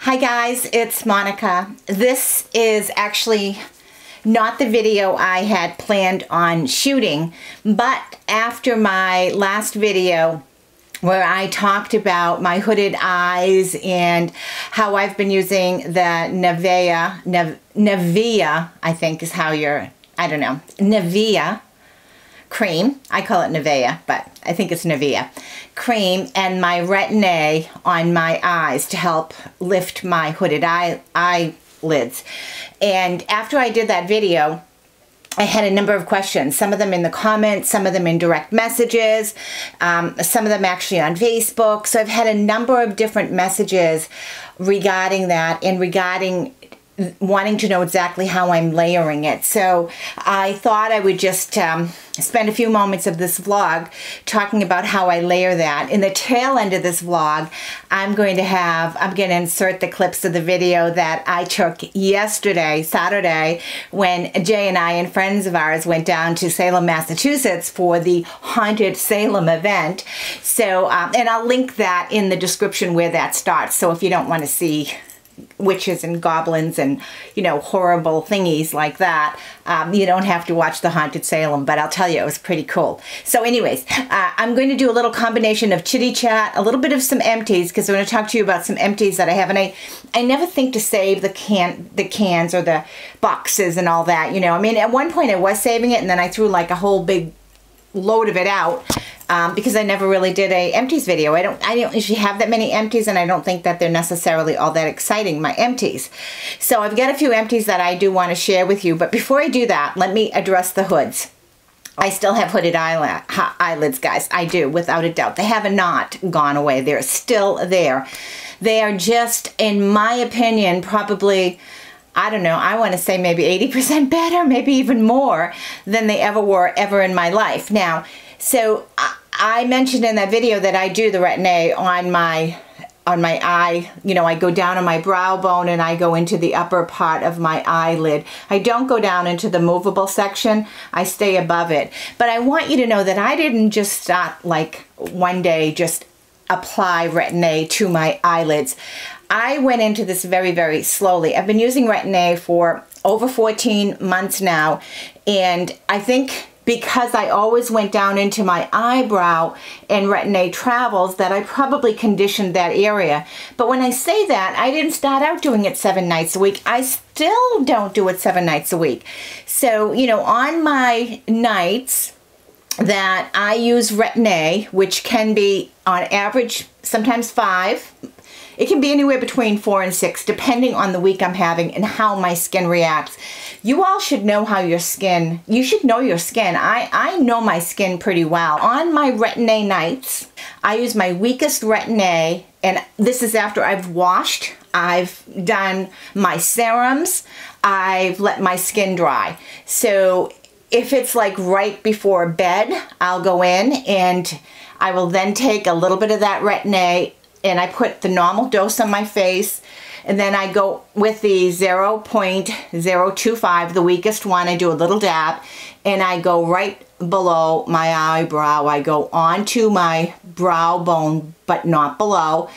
Hi guys, it's Monica. This is actually not the video I had planned on shooting, but after my last video where I talked about my hooded eyes and how I've been using the Nivea, I think is how you're, I don't know, Nivea cream. I call it Nivea, but I think it's Nivea cream, and my Retin-a on my eyes to help lift my hooded eyelids. And after I did that video, I had a number of questions, some of them in the comments, some of them in direct messages, some of them actually on Facebook. So I've had a number of different messages regarding that and regarding wanting to know exactly how I'm layering it. So I thought I would just spend a few moments of this vlog talking about how I layer that. In the tail end of this vlog, I'm going to insert the clips of the video that I took yesterday, Saturday, when Jay and I and friends of ours went down to Salem, Massachusetts for the Haunted Salem event. So, and I'll link that in the description where that starts. So if you don't want to see witches and goblins and, you know, horrible thingies like that, you don't have to watch the Haunted Salem, but I'll tell you, it was pretty cool. So anyways, I'm going to do a little combination of chitty chat, a little bit of some empties, because I'm going to talk to you about some empties that I have. And I never think to save the cans or the boxes and all that, you know. I mean, at one point I was saving it, and then I threw like a whole big load of it out. Because I never really did a empties video. I don't usually have that many empties, and I don't think that they're necessarily all that exciting, my empties. So I've got a few empties that I do want to share with you, but before I do that, let me address the hoods. I still have hooded eyelids, guys. I do, without a doubt. They have not gone away. They're still there. They are just, in my opinion, probably, I don't know, I want to say maybe 80% better, maybe even more than they ever were in my life. Now, so I mentioned in that video that I do the Retin-a on my eye. You know, I go down on my brow bone and I go into the upper part of my eyelid. I don't go down into the movable section. I stay above it. But I want you to know that I didn't just start like one day just apply Retin-a to my eyelids. I went into this very, very slowly. I've been using Retin-a for over 14 months now, and I think because I always went down into my eyebrow and Retin-a travels, that I probably conditioned that area. But when I say that, I didn't start out doing it 7 nights a week. I still don't do it 7 nights a week. So, you know, on my nights that I use Retin-a, which can be on average sometimes 5, it can be anywhere between 4 and 6, depending on the week I'm having and how my skin reacts. You all should know how your skin, you should know your skin. I know my skin pretty well. On my Retin-a nights, I use my weakest Retin-a, and this is after I've washed, I've done my serums, I've let my skin dry. So if it's like right before bed, I'll go in and I will then take a little bit of that Retin-a, and I put the normal dose on my face, and then I go with the 0.025, the weakest one. I do a little dab, and I go right below my eyebrow. I go onto my brow bone, but not below.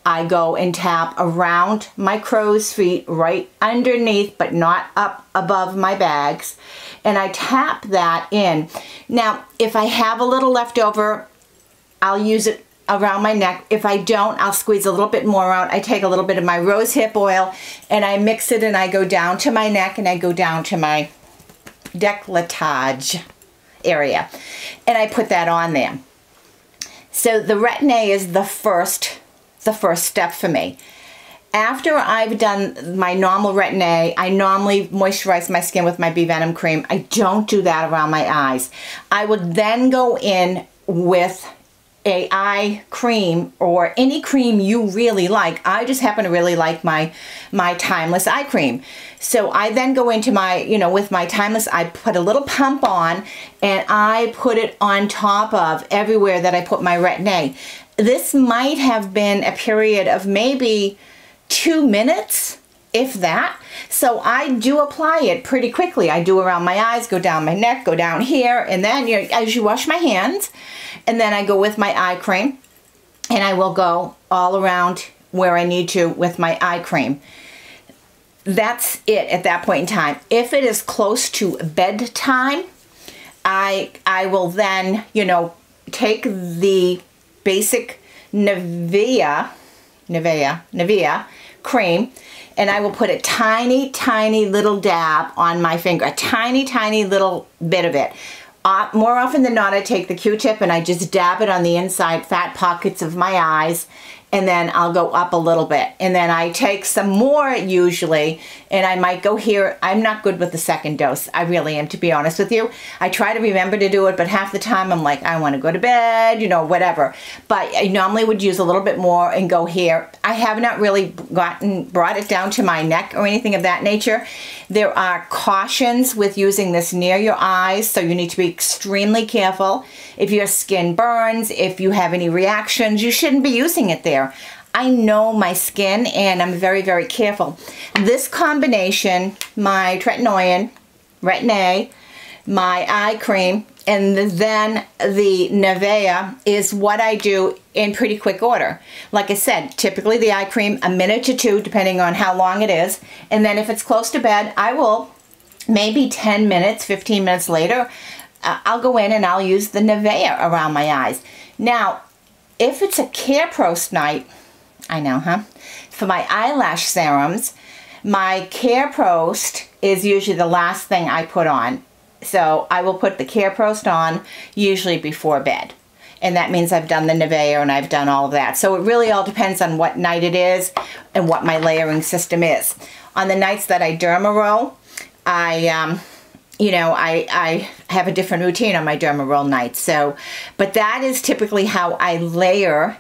I go and tap around my crow's feet, right underneath, but not up above my bags, and I tap that in. Now, if I have a little left over, I'll use it around my neck. If I don't, I'll squeeze a little bit more out. I take a little bit of my rose hip oil and I mix it, and I go down to my neck and I go down to my décolletage area, and I put that on there. So the Retin-a is the first step for me. After I've done my normal Retin-a, I normally moisturize my skin with my Bee Venom cream. I don't do that around my eyes. I would then go in with a eye cream or any cream you really like. I just happen to really like my Timeless eye cream. So I then go into my, you know, with my Timeless, I put a little pump on, and I put it on top of everywhere that I put my Retin-a. This might have been a period of maybe 2 minutes, if that. So I do apply it pretty quickly. I do around my eyes, go down my neck, go down here, and then, you know, as you wash my hands, and then I go with my eye cream, and I will go all around where I need to with my eye cream. That's it at that point in time. If it is close to bedtime, I will then, you know, take the basic Nivea cream, and I will put a tiny, tiny little dab on my finger, a tiny, tiny little bit of it. More often than not, I take the Q-tip and I just dab it on the inside fat pockets of my eyes, and then I'll go up a little bit. And then I take some more usually, and I might go here. I'm not good with the second dose. I really am, to be honest with you. I try to remember to do it, but half the time I'm like, I want to go to bed, you know, whatever. But I normally would use a little bit more and go here. I have not really brought it down to my neck or anything of that nature. There are cautions with using this near your eyes, so you need to be extremely careful. If your skin burns, if you have any reactions, you shouldn't be using it there. I know my skin, and I'm very, very careful. This combination, my Retin-a, my eye cream, and then the Nivea is what I do in pretty quick order. Like I said, typically the eye cream, a minute to two, depending on how long it is. And then if it's close to bed, I will, maybe 10 minutes, 15 minutes later, I'll go in and I'll use the Nivea around my eyes. Now, if it's a Care Prost night, I know, huh? For my eyelash serums, my Care Prost is usually the last thing I put on. So I will put the Care Prost on usually before bed. And that means I've done the Nivea and I've done all of that. So it really all depends on what night it is and what my layering system is. On the nights that I derma roll, you know, I have a different routine on my derma roll nights. So, but that is typically how I layer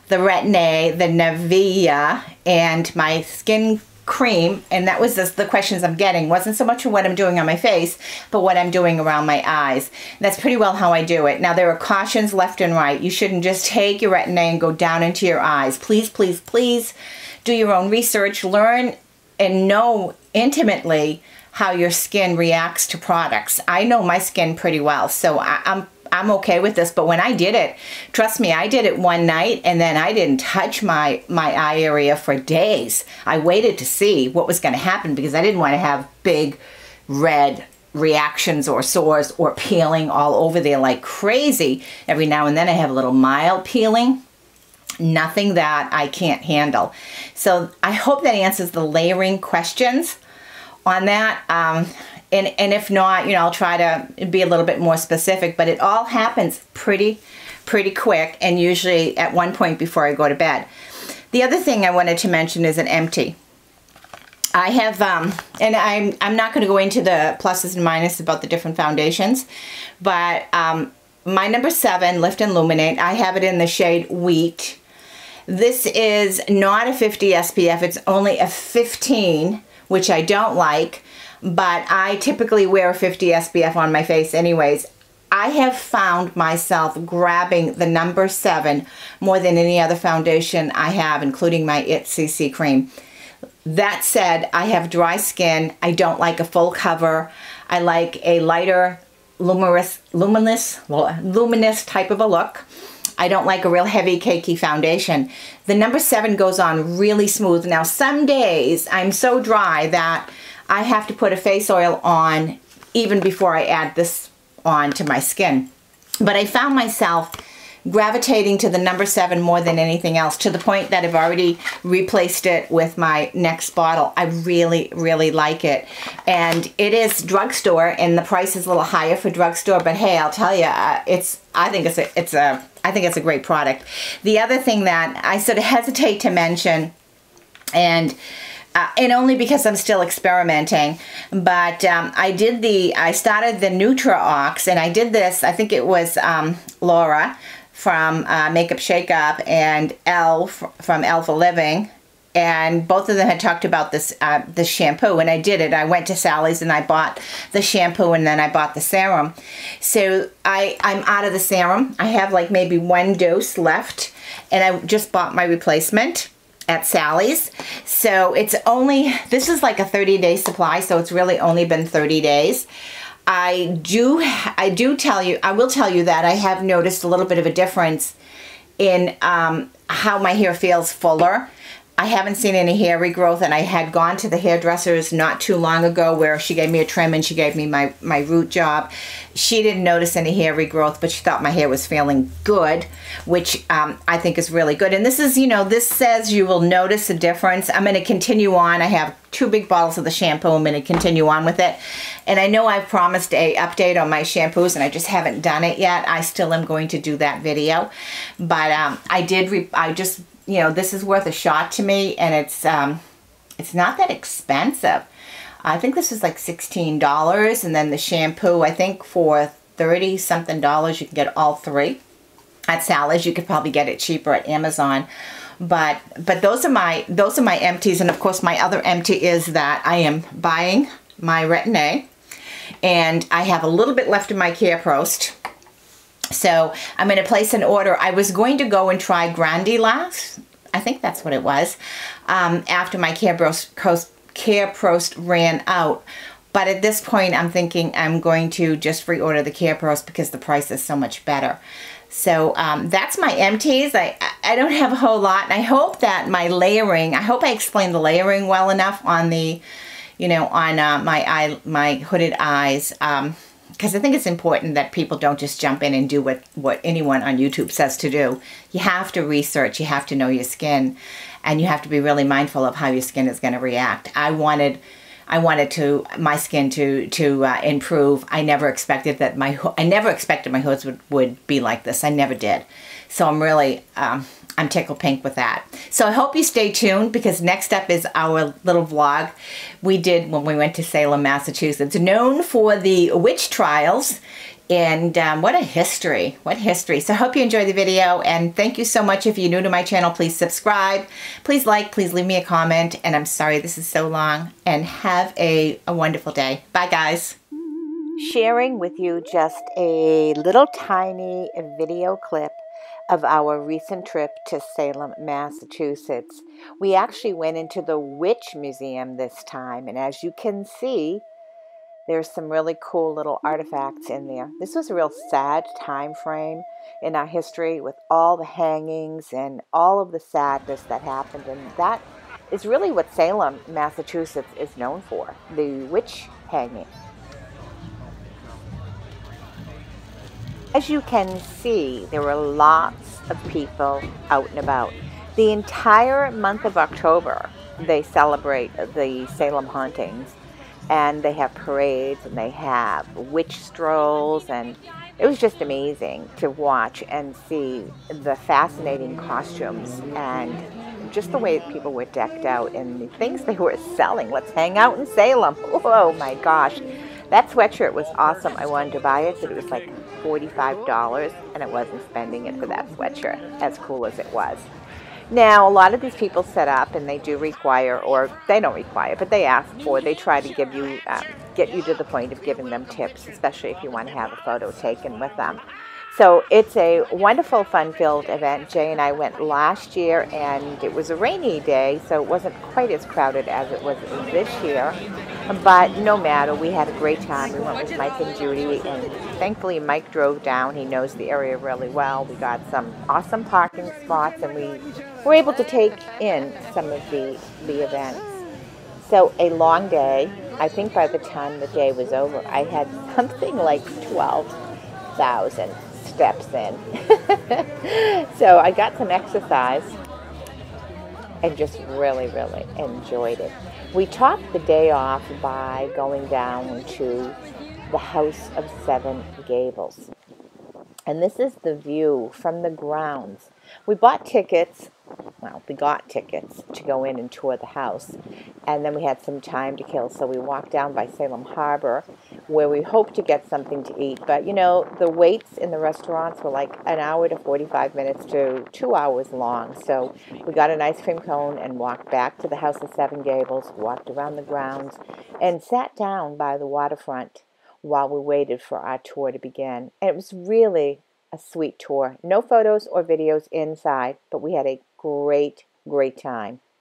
the Retin-a, the Nivea, and my skin cream. And that was the questions I'm getting. Wasn't so much for what I'm doing on my face, but what I'm doing around my eyes. And that's pretty well how I do it. Now, there are cautions left and right. You shouldn't just take your Retin-a and go down into your eyes. Please, please, please do your own research. Learn and know intimately how your skin reacts to products. I know my skin pretty well, so I'm okay with this. But when I did it, trust me, I did it one night and then I didn't touch my eye area for days. I waited to see what was going to happen because I didn't want to have big red reactions or sores or peeling all over there like crazy. Every now and then I have a little mild peeling. Nothing that I can't handle. So I hope that answers the layering questions on that. And if not, you know, I'll try to be a little bit more specific, but it all happens pretty quick, and usually at one point before I go to bed. The other thing I wanted to mention is an empty. I have, and I'm not going to go into the pluses and minuses about the different foundations, but my #7 Lift and Luminate, I have it in the shade Wheat. This is not a 50 SPF, it's only a 15, which I don't like, but I typically wear a 50 SPF on my face anyways. I have found myself grabbing the #7 more than any other foundation I have, including my IT CC cream. That said, I have dry skin. I don't like a full cover. I like a lighter, luminous type of a look. I don't like a real heavy, cakey foundation. The #7 goes on really smooth. Now, some days I'm so dry that I have to put a face oil on even before I add this on to my skin. But I found myself gravitating to the #7 more than anything else, to the point that I've already replaced it with my next bottle. I really, really like it. And it is drugstore, and the price is a little higher for drugstore, but hey, I'll tell you, I think it's a great product. The other thing that I sort of hesitate to mention, and only because I'm still experimenting, but I started the Nutri-Ox, and I did this, I think it was Laura from Makeup Shake Up and Elle from Elle for Living, and both of them had talked about this shampoo, and I did it. I went to Sally's and I bought the shampoo, and then I bought the serum. So I'm out of the serum. I have like maybe one dose left, and I just bought my replacement at Sally's. So it's only, this is like a 30-day supply, so it's really only been 30 days. I will tell you that I have noticed a little bit of a difference in how my hair feels fuller. I haven't seen any hair regrowth, and I had gone to the hairdressers not too long ago where she gave me a trim and she gave me my root job. She didn't notice any hair regrowth, but she thought my hair was feeling good, which I think is really good. And this is, you know, this says you will notice a difference. I'm going to continue on. I have 2 big bottles of the shampoo. I'm going to continue on with it. And I know I've promised a update on my shampoos, and I just haven't done it yet. I still am going to do that video. But I just, you know, this is worth a shot to me, and it's not that expensive. I think this is like $16, and then the shampoo, I think for $30-something you can get all 3. At Sally's, you could probably get it cheaper at Amazon. But those are my empties, and of course my other empty is that I am buying my Retin-a, and I have a little bit left in my Care Prost. So I'm going to place an order. I was going to go and try Grandi last. I think that's what it was. After my Care Prost ran out. But at this point, I'm thinking I'm going to just reorder the Care Prost because the price is so much better. So that's my empties. I don't have a whole lot. And I hope that my layering, I hope I explained the layering well enough on the, you know, on my hooded eyes. Because I think it's important that people don't just jump in and do what anyone on YouTube says to do. You have to research, you have to know your skin, and you have to be really mindful of how your skin is going to react. I wanted my skin to improve. I never expected that my hoods would be like this. I never did. So I'm really I'm tickled pink with that. So I hope you stay tuned, because next up is our little vlog we did when we went to Salem, Massachusetts, known for the witch trials. And what a history, what history. So I hope you enjoy the video, and thank you so much. If you're new to my channel, please subscribe, please like, please leave me a comment, and I'm sorry this is so long, and have a wonderful day. Bye guys. Sharing with you just a little tiny video clip of our recent trip to Salem, Massachusetts. We actually went into the Witch Museum this time, and as you can see, there's some really cool little artifacts in there. This was a real sad time frame in our history with all the hangings and all of the sadness that happened, and that is really what Salem, Massachusetts is known for, the witch hanging. As you can see, there were lots of people out and about. The entire month of October, they celebrate the Salem hauntings, and they have parades, and they have witch strolls, and it was just amazing to watch and see the fascinating costumes and just the way people were decked out and the things they were selling. Let's hang out in Salem. Oh my gosh. That sweatshirt was awesome. I wanted to buy it, but it was like $45, and I wasn't spending it for that sweatshirt, as cool as it was. Now, a lot of these people set up, and they do require, or they don't require, but they ask for, they try to give you, get you to the point of giving them tips, especially if you want to have a photo taken with them. So it's a wonderful, fun-filled event. Jay and I went last year, and it was a rainy day, so it wasn't quite as crowded as it was this year. But no matter, we had a great time. We went with Mike and Judy, and thankfully Mike drove down. He knows the area really well. We got some awesome parking spots, and we were able to take in some of the events. So a long day. I think by the time the day was over, I had something like 12,000 steps in. So I got some exercise and just really, really enjoyed it. We topped the day off by going down to the House of Seven Gables. And this is the view from the grounds. We bought tickets, well, we got tickets to go in and tour the house. And then we had some time to kill, so we walked down by Salem Harbor, where we hoped to get something to eat. But, you know, the waits in the restaurants were like an hour to 45 minutes to 2 hours long. So we got an ice cream cone and walked back to the House of Seven Gables, walked around the grounds, and sat down by the waterfront while we waited for our tour to begin. And it was really a sweet tour. No photos or videos inside, but we had a great time.